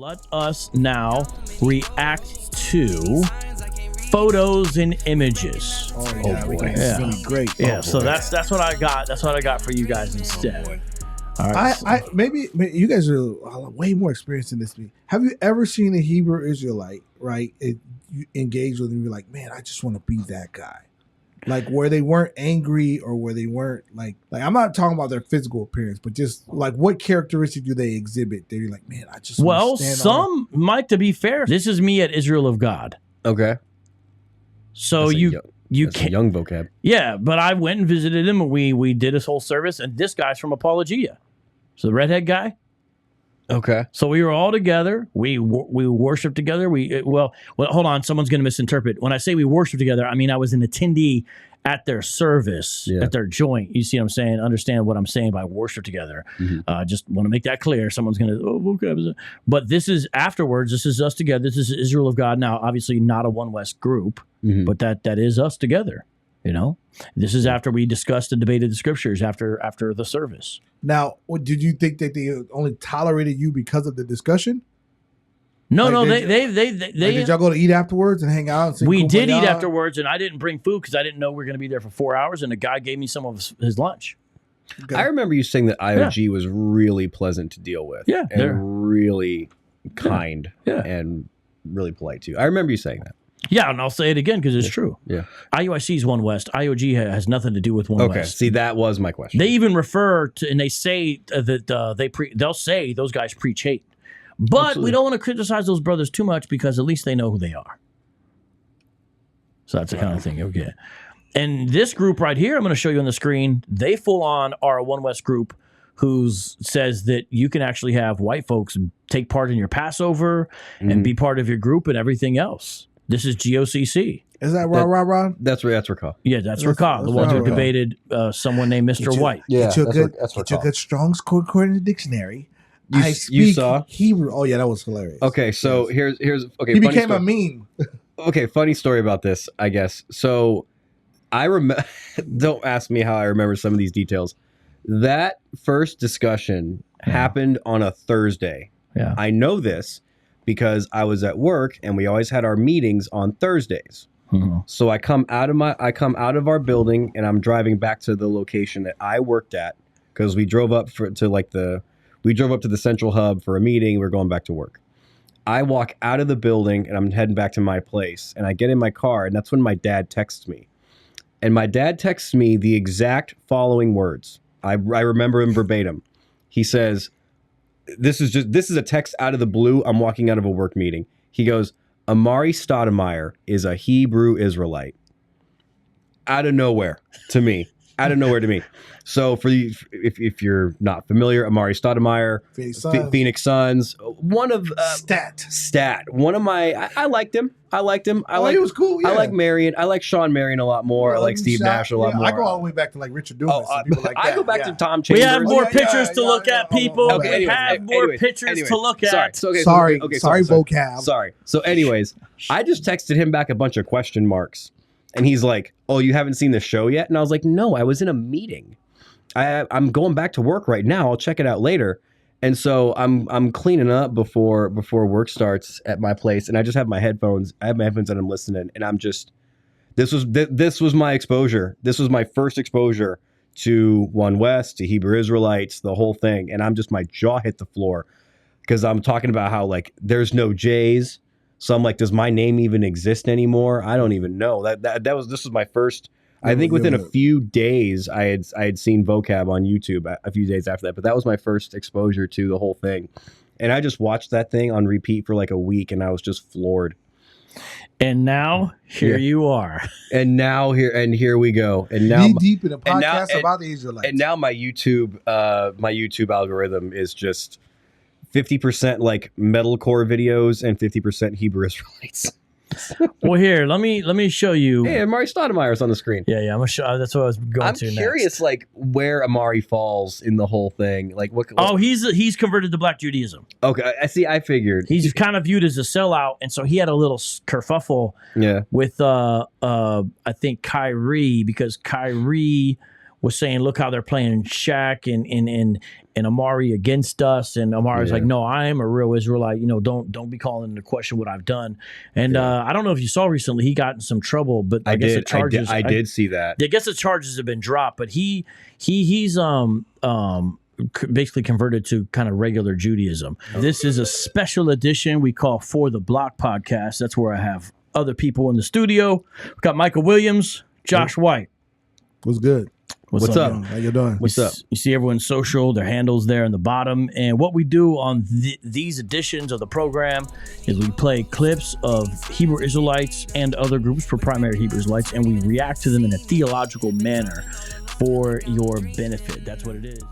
Let us now react to photos and images. Oh yeah, boy. It's really great. Yeah, so that's what I got. That's what I got for you guys instead. All right. I maybe you guys are way more experienced in this than me. Have you ever seen a Hebrew Israelite, right? You engage with them, you're like, man, I just want to be that guy. Like where they weren't angry or where they weren't like I'm not talking about their physical appearance, but just like what characteristics do they exhibit? They're like, man, I just well, some might, to be fair. This is me at Israel of God. Okay. So That's you that's can a young vocab. Yeah, but I went and visited him, and we did his whole service. And this guy's from Apologia, so the redhead guy. Okay. So we were all together. We worshiped together. Well, hold on. Someone's going to misinterpret. When I say we worshiped together, I mean I was an attendee at their service, at their joint. You see what I'm saying? Understand what I'm saying by worship together. Mm-hmm. Just want to make that clear. Someone's going to, but this is afterwards. This is us together. This is Israel of God. Now, obviously not a One West group, but that is us together. You know, this is after we discussed and debated the scriptures after the service. Now, did you think that they only tolerated you because of the discussion? No, they did y'all go to eat afterwards and hang out? And sing we did Kumbaya? eat afterwards, and I didn't bring food because I didn't know we were going to be there for 4 hours, and the guy gave me some of his lunch. Okay. I remember you saying that IOG was really pleasant to deal with. Yeah, and really kind. Yeah. And really polite too. I remember you saying that. Yeah, and I'll say it again because it's true. Yeah. IUIC is One West. IOG has nothing to do with One West. See, that was my question. They even refer to, and they say that they'll say those guys preach hate. But Absolutely. we don't want to criticize those brothers too much because at least they know who they are. So that's the kind of thing you'll get. And this group right here, I'm going to show you on the screen, they full on are a One West group who says that you can actually have white folks take part in your Passover and be part of your group and everything else. This is GOCC. Is that Rah? That's Rakah. Yeah, that's Rakah, the ones who debated someone named Mr. White. Yeah, Get your good Strong's according to the dictionary. I speak saw Hebrew. Oh yeah, that was hilarious. Okay, so here's okay. He funny became story. a meme. Okay, funny story about this, I guess. So I remember. Don't ask me how I remember some of these details. That first discussion happened on a Thursday. Yeah, I know this because I was at work and we always had our meetings on Thursdays. So I come out of our building and I'm driving back to the location that I worked at because we drove up to the central hub for a meeting. We're going back to work. I walk out of the building and I'm heading back to my place and I get in my car and that's when my dad texts me. And my dad texts me the exact following words. I remember him verbatim. He says, this is a text out of the blue. I'm walking out of a work meeting. He goes, Amari Stoudemire is a Hebrew Israelite. Out of nowhere to me. So for you, if you're not familiar, Amari Stoudemire, Phoenix Suns, one of Stat. One of my, I liked him. He was cool. Yeah. I like Marion. I like Sean Marion a lot more. I like Steve Nash a lot more. I go all the way back to like Richard Dumas. People like that. I go back to Tom Chambers. We have more pictures to look at, people. Okay, we have more pictures to look at. Sorry, vocab. Sorry. So anyways, I just texted him back a bunch of question marks. And he's like, oh, you haven't seen the show yet? And I was like, no, I was in a meeting. I'm going back to work right now. I'll check it out later. And so I'm cleaning up before work starts at my place. And I just have my headphones. I have my headphones and I'm listening. And I'm just, this was my exposure. This was my first exposure to One West, to Hebrew Israelites, the whole thing. And my jaw hit the floor because I'm talking about how like there's no J's. So I'm like, does my name even exist anymore? I don't even know. This was my first. I think within a few days, I had seen Vocab on YouTube a few days after that. But that was my first exposure to the whole thing, and I just watched that thing on repeat for like a week, and I was just floored. And now here you are. And here we go. And now deep in a podcast about the Israelites. And now my YouTube algorithm is just 50% like metalcore videos and 50% Hebrew Israelites. Well, here, let me show you. Hey, Amari Stoudemire's on the screen. Yeah, I'm gonna show. That's what I was going to. I'm curious, next. like where Amari falls in the whole thing. Like what? Oh, he's converted to Black Judaism. Okay, I see. I figured he's kind of viewed as a sellout, and so he had a little kerfuffle. Yeah. With I think Kyrie, because Kyrie was saying, look how they're playing Shaq and Amari against us. And Amari's like, no, I am a real Israelite. Don't be calling into question what I've done. And I don't know if you saw recently, he got in some trouble, but I guess the charges. I did see that. I guess the charges have been dropped, but he's basically converted to kind of regular Judaism. This is a special edition we call For the Block podcast. That's where I have other people in the studio. We've got Michael Williams, Josh White. What's good? What's up? How you doing? What's up? You see everyone's social, their handles there in the bottom. And what we do on these editions of the program is we play clips of Hebrew Israelites and other groups for primary Hebrew Israelites, and we react to them in a theological manner for your benefit. That's what it is.